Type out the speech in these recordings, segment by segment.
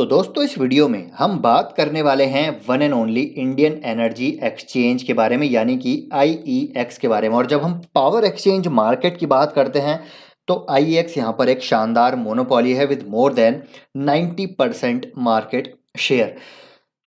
तो दोस्तों इस वीडियो में हम बात करने वाले हैं one and only Indian energy exchange के बारे में यानी कि आईईएक्स के बारे में। और जब हम पावर एक्सचेंज मार्केट की बात करते हैं तो आईईएक्स यहाँ पर एक शानदार मोनोपोली है with more than 90% market share.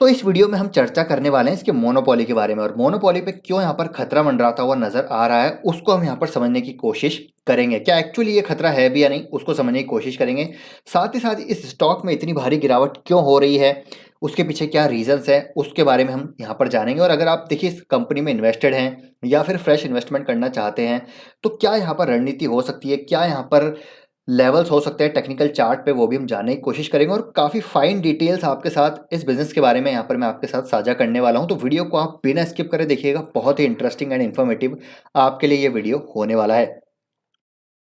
तो इस वीडियो में हम चर्चा करने वाले हैं इसके मोनोपोली के बारे में और मोनोपोली पे क्यों यहाँ पर खतरा मंडराता हुआ नजर आ रहा है उसको हम यहाँ पर समझने की कोशिश करेंगे। क्या एक्चुअली ये खतरा है भी या नहीं उसको समझने की कोशिश करेंगे। साथ ही साथ इस स्टॉक में इतनी भारी गिरावट क्यों हो रही है, उसके पीछे क्या रीजंस है, उसके बारे में हम यहाँ पर जानेंगे। और अगर आप देखिए इस कंपनी में इन्वेस्टेड हैं या फिर फ्रेश इन्वेस्टमेंट करना चाहते हैं तो क्या यहाँ पर रणनीति हो सकती है, क्या यहाँ पर लेवल्स हो सकते हैं टेक्निकल चार्ट पे, वो भी हम जानने की कोशिश करेंगे। और काफ़ी फाइन डिटेल्स आपके साथ इस बिजनेस के बारे में यहाँ पर मैं आपके साथ साझा करने वाला हूँ। तो वीडियो को आप बिना स्किप करे देखिएगा, बहुत ही इंटरेस्टिंग एंड इन्फॉर्मेटिव आपके लिए ये वीडियो होने वाला है।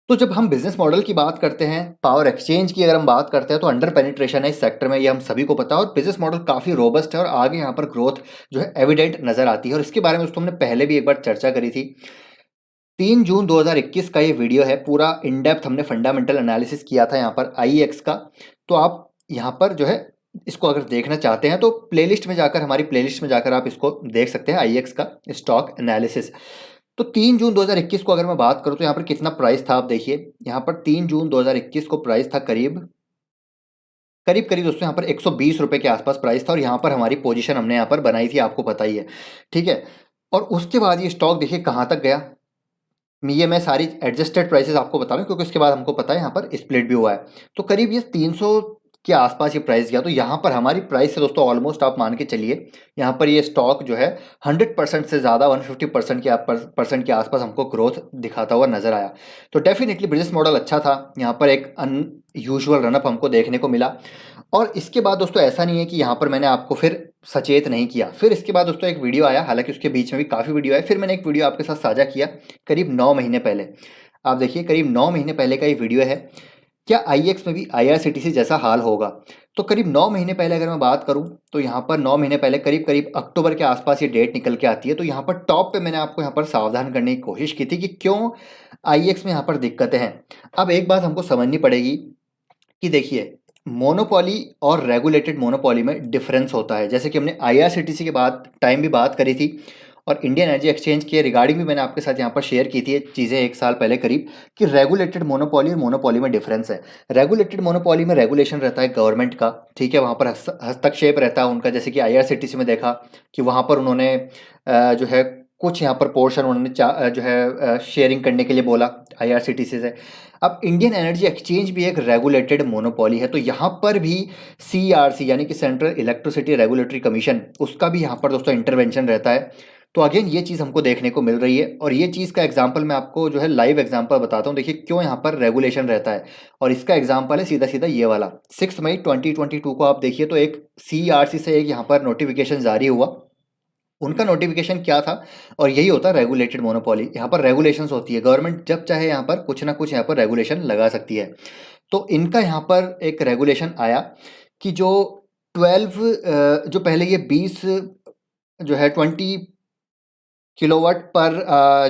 तो जब हम बिजनेस मॉडल की बात करते हैं, पावर एक्सचेंज की अगर हम बात करते हैं तो अंडर पेनिट्रेशन है इस सेक्टर में, ये हम सभी को पता है। और बिजनेस मॉडल काफ़ी रोबस्ट है और आगे यहाँ पर ग्रोथ जो है एविडेंट नजर आती है। और इसके बारे में दोस्तों हमने पहले भी एक बार चर्चा करी थी। 3 जून 2021 का ये वीडियो है, पूरा इन डेप्थ हमने फंडामेंटल एनालिसिस किया था यहाँ पर आईईएक्स का। तो आप यहाँ पर जो है इसको अगर देखना चाहते हैं तो प्लेलिस्ट में जाकर, हमारी प्लेलिस्ट में जाकर आप इसको देख सकते हैं, आईईएक्स का स्टॉक एनालिसिस। तो 3 जून 2021 को अगर मैं बात करूँ तो यहाँ पर कितना प्राइस था आप देखिए। यहाँ पर 3 जून 2021 को प्राइस था करीब करीब दोस्तों यहाँ पर 120 रुपए के आसपास प्राइस था। और यहाँ पर हमारी पोजीशन हमने यहाँ पर बनाई थी, आपको पता ही है, ठीक है। और उसके बाद ये स्टॉक देखिए कहाँ तक गया। ये मैं सारी एडजस्टेड प्राइसेस आपको बता रहा हूँ क्योंकि उसके बाद हमको पता है यहाँ पर स्प्लिट भी हुआ है। तो करीब ये 300 के आसपास ये प्राइस गया। तो यहाँ पर हमारी प्राइस से दोस्तों ऑलमोस्ट आप मान के चलिए यहाँ पर ये स्टॉक जो है 100% से ज़्यादा 150% के आसपास हमको ग्रोथ दिखाता हुआ नजर आया। तो डेफिनेटली बिजनेस मॉडल अच्छा था, यहाँ पर एक अनयूजुअल रनअप हमको देखने को मिला। और इसके बाद दोस्तों ऐसा नहीं है कि यहाँ पर मैंने आपको फिर सचेत नहीं किया। फिर इसके बाद दोस्तों एक वीडियो आया, हालांकि उसके बीच में भी काफ़ी वीडियो आए, फिर मैंने एक वीडियो आपके साथ साझा किया करीब 9 महीने पहले। आप देखिए करीब 9 महीने पहले का ये वीडियो है, क्या आईएक्स में भी आईआरसीटीसी जैसा हाल होगा। तो करीब 9 महीने पहले अगर मैं बात करूं तो यहाँ पर 9 महीने पहले करीब अक्टूबर के आसपास ये डेट निकल के आती है। तो यहाँ पर टॉप पे मैंने आपको यहाँ पर सावधान करने की कोशिश की थी कि क्यों आईएक्स में यहाँ पर दिक्कतें हैं। अब एक बात हमको समझनी पड़ेगी कि देखिए मोनोपोली और रेगुलेटेड मोनोपोली में डिफरेंस होता है। जैसे कि हमने आईआरसीटीसी के बाद टाइम भी बात करी थी और इंडियन एनर्जी एक्सचेंज के रिगार्डिंग भी मैंने आपके साथ यहाँ पर शेयर की थी चीज़ें 1 साल पहले करीब, कि रेगुलेटेड मोनोपोली और मोनोपोली में डिफरेंस है। रेगुलेटेड मोनोपोली में रेगुलेशन रहता है गवर्नमेंट का, ठीक है, वहाँ पर हस्तक्षेप रहता है उनका। जैसे कि आईआरसीटीसी में देखा कि वहाँ पर उन्होंने जो है कुछ यहाँ पर पोर्शन उन्होंने जो है शेयरिंग करने के लिए बोला आईआरसीटीसी से। अब इंडियन एनर्जी एक्सचेंज भी एक रेगुलेटेड मोनोपोली है, तो यहाँ पर भी सीईआरसी यानी कि सेंट्रल इलेक्ट्रिसिटी रेगुलेटरी कमीशन, उसका भी यहाँ पर दोस्तों इंटरवेंशन रहता है। तो अगेन ये चीज़ हमको देखने को मिल रही है और ये चीज़ का एग्जांपल मैं आपको जो है लाइव एग्जांपल बताता हूँ। देखिए क्यों यहाँ पर रेगुलेशन रहता है और इसका एग्जांपल है सीधा सीधा ये वाला। 6 मई 2022 को आप देखिए तो एक सीईआरसी से एक यहाँ पर नोटिफिकेशन जारी हुआ। उनका नोटिफिकेशन क्या था, और यही होता है रेगुलेटेड मोनोपोली। यहाँ पर रेगुलेशंस होती है, गवर्नमेंट जब चाहे यहाँ पर कुछ ना कुछ यहाँ पर रेगुलेशन लगा सकती है। तो इनका यहाँ पर एक रेगुलेशन आया कि जो 12 जो पहले ये 20 जो है 20 किलोवाट पर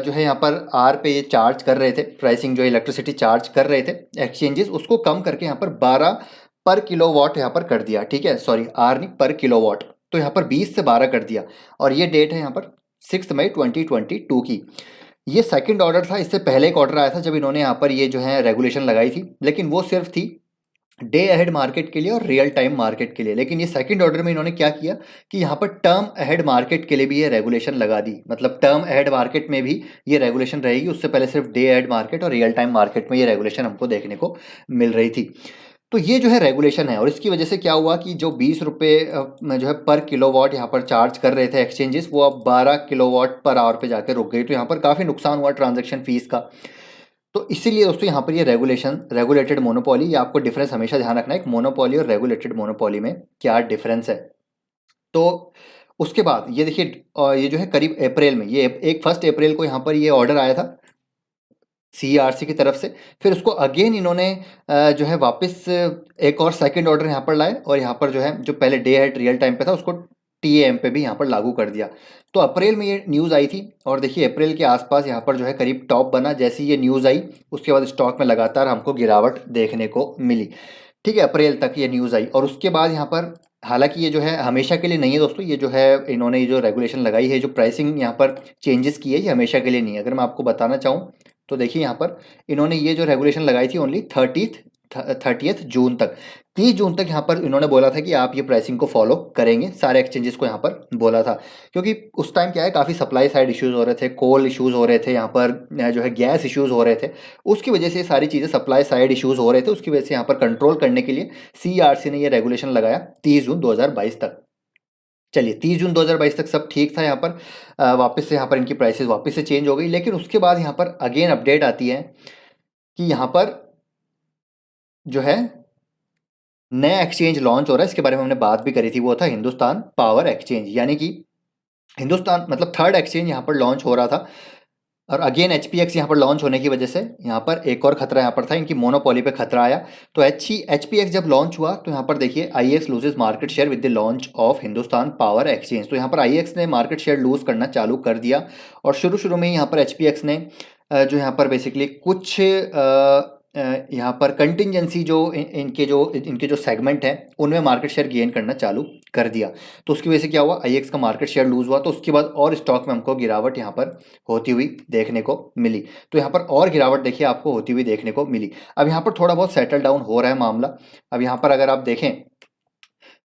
जो है यहाँ पर आर पे ये चार्ज कर रहे थे, प्राइसिंग जो इलेक्ट्रिसिटी चार्ज कर रहे थे एक्सचेंजेस, उसको कम करके यहाँ पर 12 पर किलोवाट यहाँ पर कर दिया, ठीक है, सॉरी आर नहीं पर किलोवाट। तो यहाँ पर 20 से 12 कर दिया और ये डेट है यहाँ पर 6 मई 2022 की। ये सेकंड ऑर्डर था, इससे पहले एक ऑर्डर आया था जब इन्होंने यहाँ पर ये जो है रेगुलेशन लगाई थी, लेकिन वो सिर्फ थी डे अहेड मार्केट के लिए और रियल टाइम मार्केट के लिए। लेकिन ये सेकंड ऑर्डर में इन्होंने क्या किया कि यहाँ पर टर्म अहेड मार्केट के लिए भी ये रेगुलेशन लगा दी। मतलब टर्म अहेड मार्केट में भी ये रेगुलेशन रहेगी, उससे पहले सिर्फ डे अहेड मार्केट और रियल टाइम मार्केट में ये रेगुलेशन हमको देखने को मिल रही थी। तो ये जो है रेगुलेशन है और इसकी वजह से क्या हुआ कि जो 20 रुपये में जो है पर किलोवाट यहाँ पर चार्ज कर रहे थे एक्सचेंजेस, वो अब 12 किलोवाट पर आवर पे जाकर रुक गई। तो यहाँ पर काफ़ी नुकसान हुआ ट्रांजैक्शन फीस का। तो इसीलिए दोस्तों यहाँ पर ये रेगुलेशन रेगुलेटेड मोनोपोली, ये आपको डिफरेंस हमेशा ध्यान रखना है, एक मोनोपोली और रेगुलेटेड मोनोपोली में क्या डिफरेंस है। तो उसके बाद ये देखिए ये जो है करीब अप्रैल में, ये एक 1 अप्रैल को यहाँ पर ये ऑर्डर आया था सीईआरसी की तरफ से। फिर उसको अगेन इन्होंने जो है वापस एक और सेकंड ऑर्डर यहाँ पर लाए और यहाँ पर जो है जो पहले डे हेड रियल टाइम पे था उसको टीएएम पे भी यहाँ पर लागू कर दिया। तो अप्रैल में ये न्यूज़ आई थी और देखिए अप्रैल के आसपास यहाँ पर जो है करीब टॉप बना। जैसी ये न्यूज़ आई उसके बाद स्टॉक में लगातार हमको गिरावट देखने को मिली। ठीक है, अप्रैल तक ये न्यूज़ आई और उसके बाद यहाँ पर हालांकि ये जो है हमेशा के लिए नहीं है दोस्तों, ये जो है इन्होंने ये जो रेगुलेशन लगाई है, जो प्राइसिंग यहाँ पर चेंजेस की है, ये हमेशा के लिए नहीं है। अगर मैं आपको बताना चाहूँ तो देखिए यहाँ पर इन्होंने ये जो रेगुलेशन लगाई थी ओनली 30th जून तक, 30 जून तक यहाँ पर इन्होंने बोला था कि आप ये प्राइसिंग को फॉलो करेंगे, सारे एक्सचेंजेस को यहाँ पर बोला था। क्योंकि उस टाइम क्या है, काफ़ी सप्लाई साइड इश्यूज हो रहे थे, कोल इश्यूज हो रहे थे, यहाँ पर जो है गैस इश्यूज हो रहे थे, उसकी वजह से ये सारी चीज़ें सप्लाई साइड इश्यूज हो रहे थे, उसकी वजह से यहाँ पर कंट्रोल करने के लिए सीईआरसी ने ये रेगुलेशन लगाया 30 जून 2022 तक। चलिए 30 जून 2022 तक सब ठीक था, यहाँ पर वापस से यहाँ पर इनकी प्राइसेस वापस से चेंज हो गई। लेकिन उसके बाद यहाँ पर अगेन अपडेट आती है कि यहाँ पर जो है नया एक्सचेंज लॉन्च हो रहा है, इसके बारे में हमने बात भी करी थी, वो था हिंदुस्तान पावर एक्सचेंज, यानी कि हिंदुस्तान मतलब थर्ड एक्सचेंज यहाँ पर लॉन्च हो रहा था। और अगेन एचपीएक्स यहाँ पर लॉन्च होने की वजह से यहाँ पर एक और खतरा यहाँ पर था, इनकी मोनोपोली पे खतरा आया। तो एचपीएक्स जब लॉन्च हुआ तो यहाँ पर देखिए IEX loses market share with the launch of Hindustan Power Exchange. तो यहाँ पर आईएक्स ने मार्केट शेयर लूज करना चालू कर दिया और शुरू शुरू में ही यहाँ पर एचपीएक्स ने जो यहाँ पर बेसिकली कुछ यहाँ पर कंटिजेंसी जो इनके जो सेगमेंट हैं उनमें मार्केट शेयर गेन करना चालू कर दिया। तो उसकी वजह से क्या हुआ, आईएक्स का मार्केट शेयर लूज हुआ। तो उसके बाद और स्टॉक में हमको गिरावट यहाँ पर होती हुई देखने को मिली। तो यहाँ पर और गिरावट देखिए आपको होती हुई देखने को मिली। अब यहाँ पर थोड़ा बहुत सेटल डाउन हो रहा है मामला। अब यहाँ पर अगर आप देखें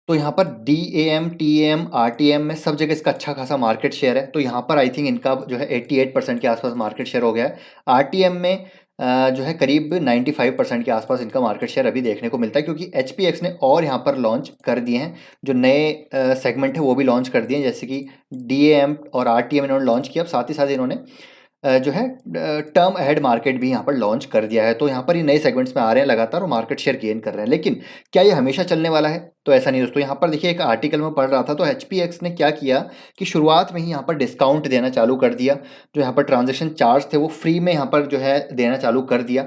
तो यहाँ पर डीएएम, टीएम, आरटीएम में सब जगह इसका अच्छा खासा मार्केट शेयर है। तो यहाँ पर आई थिंक इनका जो है 88% के आसपास मार्केट शेयर हो गया है। आरटीएम में जो है करीब 95% के आसपास इनका मार्केट शेयर अभी देखने को मिलता है, क्योंकि एचपीएक्स ने और यहाँ पर लॉन्च कर दिए हैं, जो नए सेगमेंट है वो भी लॉन्च कर दिए हैं, जैसे कि डीएएम और आरटीएम इन्होंने लॉन्च किया। अब साथ ही साथ इन्होंने जो है टर्म अहेड मार्केट भी यहाँ पर लॉन्च कर दिया है। तो यहाँ पर ये नए सेगमेंट्स में आ रहे हैं लगातार और मार्केट शेयर गेन कर रहे हैं। लेकिन क्या ये हमेशा चलने वाला है? तो ऐसा नहीं दोस्तों। यहाँ पर देखिए एक आर्टिकल में पढ़ रहा था, तो एचपीएक्स ने क्या किया कि शुरुआत में ही यहाँ पर डिस्काउंट देना चालू कर दिया, जो यहाँ पर ट्रांजेक्शन चार्ज थे वो फ्री में यहाँ पर जो है देना चालू कर दिया।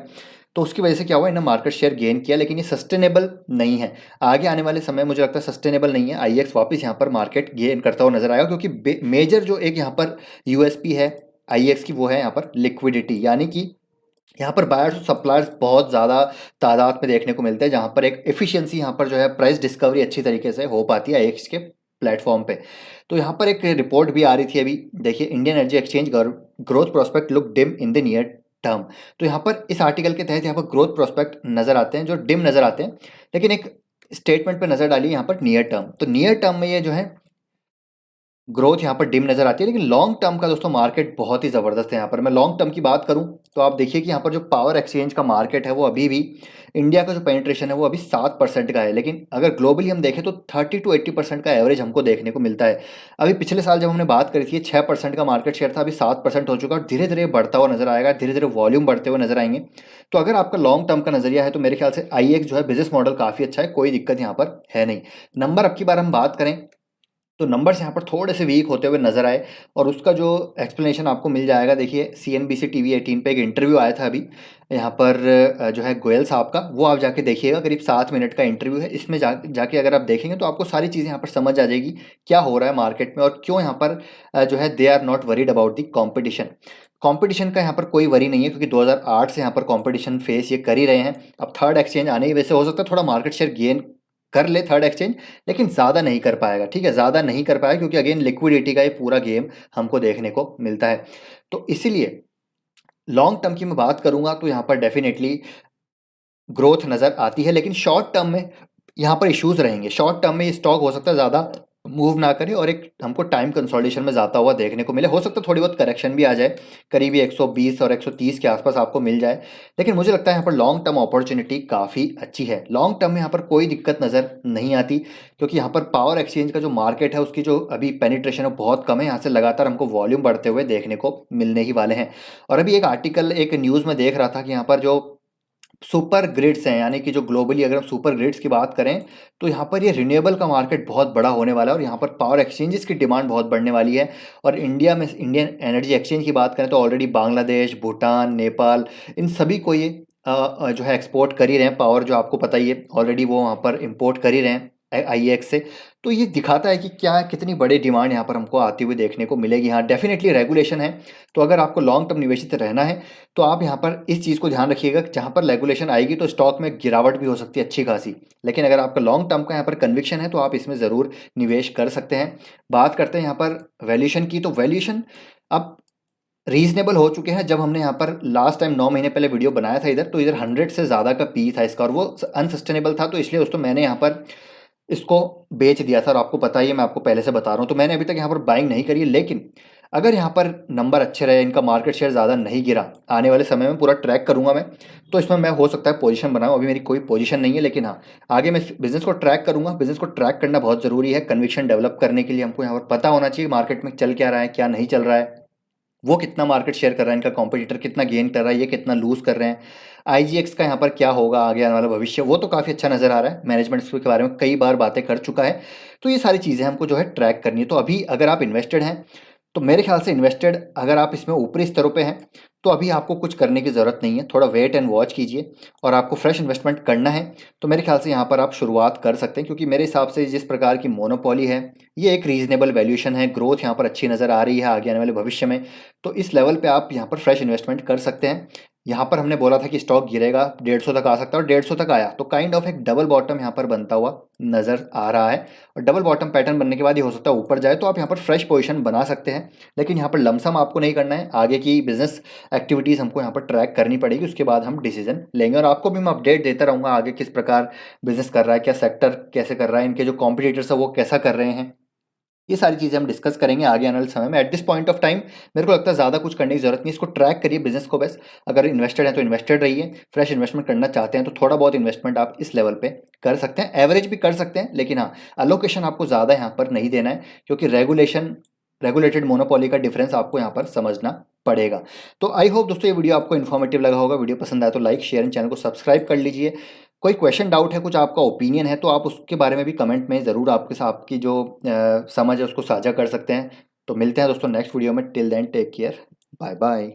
तो उसकी वजह से क्या हुआ, इन्होंने मार्केट शेयर गेन किया। लेकिन ये सस्टेनेबल नहीं है, आगे आने वाले समय मुझे लगता है सस्टेनेबल नहीं है। आईएक्स वापस यहाँ पर मार्केट गेन करता हुआ नजर आएगा, क्योंकि मेजर जो एक यहाँ पर यूएसपी है आईएक्स की, वो है यहाँ पर लिक्विडिटी, यानी कि यहाँ पर बायर्स और सप्लायर्स बहुत ज़्यादा तादाद में देखने को मिलते हैं, जहाँ पर एक एफिशिएंसी यहाँ पर जो है प्राइस डिस्कवरी अच्छी तरीके से हो पाती है आईएक्स के प्लेटफॉर्म पे। तो यहाँ पर एक रिपोर्ट भी आ रही थी अभी, देखिए Indian energy exchange growth prospect look dim in the near term. तो यहाँ पर इस आर्टिकल के तहत यहाँ पर ग्रोथ प्रोस्पेक्ट नज़र आते हैं जो डिम नज़र आते हैं, लेकिन एक स्टेटमेंट पर नज़र डालिए यहाँ पर नियर टर्म। तो नियर टर्म में ये जो है ग्रोथ यहाँ पर डिम नजर आती है, लेकिन लॉन्ग टर्म का दोस्तों मार्केट बहुत ही ज़बरदस्त है। यहाँ पर मैं लॉन्ग टर्म की बात करूँ तो आप देखिए कि यहाँ पर जो पावर एक्सचेंज का मार्केट है वो अभी भी, इंडिया का जो पेनिट्रेशन है वो अभी 7% का है, लेकिन अगर ग्लोबली हम देखें तो 30 to 80% का एवरेज हमको देखने को मिलता है। अभी पिछले साल जब हमने बात करी थी 6% का मार्केट शेयर था, अभी 7% हो चुका है और धीरे धीरे बढ़ता हुआ नजर आएगा, धीरे धीरे वॉल्यूम बढ़ते हुए नजर आएंगे। तो अगर आपका लॉन्ग टर्म का नजरिया है तो मेरे ख्याल से आईएक्स जो है बिजनेस मॉडल काफ़ी अच्छा है, कोई दिक्कत यहाँ पर है नहीं। नंबर अब की बार हम बात करें तो नंबर्स यहाँ पर थोड़े से वीक होते हुए नजर आए और उसका जो एक्सप्लेनेशन आपको मिल जाएगा, देखिए सीएनबीसी टीवी 18 पे एक इंटरव्यू आया था अभी यहाँ पर जो है गोयल साहब का, वो आप जाके देखिएगा, करीब 7 मिनट का इंटरव्यू है। इसमें जाके अगर आप देखेंगे तो आपको सारी चीज़ें यहाँ पर समझ आ जाएगी क्या हो रहा है मार्केट में और क्यों यहाँ पर जो है they are not worried about the competition. Competition का यहाँ पर कोई वरी नहीं है, क्योंकि 2008 से यहाँ पर कंपटीशन फेस ये कर ही रहे हैं। अब थर्ड एक्सचेंज आने की वजह से हो सकता है थोड़ा मार्केट शेयर गेन कर ले थर्ड एक्सचेंज, लेकिन ज़्यादा नहीं कर पाएगा। ठीक है, ज़्यादा नहीं कर पाएगा क्योंकि अगेन लिक्विडिटी का ये पूरा गेम हमको देखने को मिलता है। तो इसीलिए लॉन्ग टर्म की मैं बात करूंगा तो यहाँ पर डेफिनेटली ग्रोथ नज़र आती है, लेकिन शॉर्ट टर्म में यहाँ पर इश्यूज रहेंगे। शॉर्ट टर्म में ये स्टॉक हो सकता है ज़्यादा मूव ना करे और एक हमको टाइम कंसोलिडेशन में जाता हुआ देखने को मिले। हो सकता है थोड़ी बहुत करेक्शन भी आ जाए, करीबी 120 और 130 के आसपास आपको मिल जाए, लेकिन मुझे लगता है यहाँ पर लॉन्ग टर्म अपॉर्चुनिटी काफ़ी अच्छी है। लॉन्ग टर्म में यहाँ पर कोई दिक्कत नज़र नहीं आती, क्योंकि यहाँ पर पावर एक्सचेंज का जो मार्केट है उसकी जो अभी पेनिट्रेशन है बहुत कम है। यहाँ से लगातार हमको वॉल्यूम बढ़ते हुए देखने को मिलने ही वाले हैं। और अभी एक आर्टिकल, एक न्यूज़ में देख रहा था कि यहाँ पर जो सुपर ग्रिड्स हैं, यानी कि जो ग्लोबली अगर हम सुपर ग्रिड्स की बात करें तो यहाँ पर ये रिन्यूएबल का मार्केट बहुत बड़ा होने वाला है और यहाँ पर पावर एक्सचेंजेस की डिमांड बहुत बढ़ने वाली है। और इंडिया में इंडियन एनर्जी एक्सचेंज की बात करें तो ऑलरेडी बांग्लादेश, भूटान, नेपाल, इन सभी को ये जो है एक्सपोर्ट कर ही रहे हैं पावर, जो आपको पता ही है ऑलरेडी वो वहाँ पर इम्पोर्ट कर ही रहे हैं IEX से। तो ये दिखाता है कि क्या कितनी बड़ी डिमांड यहाँ पर हमको आती हुई देखने को मिलेगी। हाँ, डेफिनेटली रेगुलेशन है, तो अगर आपको लॉन्ग टर्म निवेशित रहना है तो आप यहाँ पर इस चीज़ को ध्यान रखिएगा कि जहाँ पर रेगुलेशन आएगी तो स्टॉक में गिरावट भी हो सकती है अच्छी खासी। लेकिन अगर आपका लॉन्ग टर्म का यहाँ पर कन्विक्शन है तो आप इसमें ज़रूर निवेश कर सकते हैं। बात करते हैं यहाँ पर वैल्यूएशन की, तो वैल्यूएशन अब रीजनेबल हो चुके हैं। जब हमने यहाँ पर लास्ट टाइम 9 महीने पहले वीडियो बनाया था इधर, तो इधर 100 से ज़्यादा का पी था इसका, और वो अनसस्टेनेबल था, तो इसलिए दोस्तों मैंने यहाँ पर इसको बेच दिया था। और आपको पता ही है, मैं आपको पहले से बता रहा हूँ, तो मैंने अभी तक यहाँ पर बाइंग नहीं करी है। लेकिन अगर यहाँ पर नंबर अच्छे रहे, इनका मार्केट शेयर ज़्यादा नहीं गिरा, आने वाले समय में पूरा ट्रैक करूँगा मैं, तो इसमें मैं हो सकता है पोजीशन बनाऊँ। अभी मेरी कोई पोजीशन नहीं है, लेकिन हाँ, आगे मैं बिजनेस को ट्रैक करूँगा। बिजनेस को ट्रैक करना बहुत ज़रूरी है कन्विक्शन डेवलप करने के लिए। हमको यहाँ पर पता होना चाहिए मार्केट में चल क्या रहा है, क्या नहीं चल रहा है, वो कितना मार्केट शेयर कर रहा है, इनका कॉम्पिटिटर कितना गेन कर रहा है, ये कितना लूज कर रहे हैं, IGX का यहाँ पर क्या होगा आगे आने वाला भविष्य, वो तो काफ़ी अच्छा नज़र आ रहा है। मैनेजमेंट इसके बारे में कई बार बातें कर चुका है। तो ये सारी चीज़ें हमको जो है ट्रैक करनी है। तो अभी अगर आप इन्वेस्टेड हैं, तो मेरे ख्याल से इन्वेस्टेड, अगर आप इसमें ऊपरी स्तरों पे हैं, तो अभी आपको कुछ करने की ज़रूरत नहीं है, थोड़ा वेट एंड वॉच कीजिए। और आपको फ्रेश इन्वेस्टमेंट करना है तो मेरे ख्याल से यहाँ पर आप शुरुआत कर सकते हैं, क्योंकि मेरे हिसाब से जिस प्रकार की मोनोपोली है, ये एक रीजनेबल वैल्यूएशन है, ग्रोथ यहाँ पर अच्छी नज़र आ रही है आगे आने वाले भविष्य में। तो इस लेवल पे आप यहाँ पर फ्रेश इन्वेस्टमेंट कर सकते हैं। यहाँ पर हमने बोला था कि स्टॉक गिरेगा, 150 तक आ सकता है, और 150 तक आया, तो काइंड ऑफ एक डबल बॉटम यहाँ पर बनता हुआ नज़र आ रहा है। और डबल बॉटम पैटर्न बनने के बाद ये हो सकता है ऊपर जाए, तो आप यहाँ पर फ्रेश पोजीशन बना सकते हैं। लेकिन यहाँ पर लमसम आपको नहीं करना है, आगे की बिजनेस एक्टिविटीज़ हमको यहाँ पर ट्रैक करनी पड़ेगी, उसके बाद हम डिसीजन लेंगे। और आपको भी मैं अपडेट देता रहूँगा आगे किस प्रकार बिजनेस कर रहा है, क्या सेक्टर कैसे कर रहा है, इनके जो कॉम्पिटिटर्स है वो कैसा कर रहे हैं, ये सारी चीज़ें हम डिस्कस करेंगे आगे आने वाले समय में। At this point of time मेरे को लगता है ज़्यादा कुछ करने की जरूरत नहीं, इसको ट्रैक करिए बिजनेस को बस। अगर इन्वेस्टेड है तो इन्वेस्टेड रहिए, फ्रेश इन्वेस्टमेंट करना चाहते हैं तो थोड़ा बहुत इन्वेस्टमेंट आप इस लेवल पे कर सकते हैं, एवरेज भी कर सकते हैं, लेकिन हाँ, अलोकेशन आपको ज़्यादा यहाँ पर नहीं देना है, क्योंकि रेगुलेटेड मोनोपोली का डिफरेंस आपको यहाँ पर समझना पड़ेगा। तो आई होप दोस्तों ये वीडियो आपको इन्फॉर्मेटिव लगा होगा। वीडियो पसंद आया तो लाइक शेयर एंड चैनल को सब्सक्राइब कर लीजिए। कोई क्वेश्चन डाउट है, कुछ आपका ओपिनियन है, तो आप उसके बारे में भी कमेंट में ज़रूर आपके साथ आपकी जो समझ है उसको साझा कर सकते हैं। तो मिलते हैं दोस्तों नेक्स्ट वीडियो में। Till then take care, bye bye.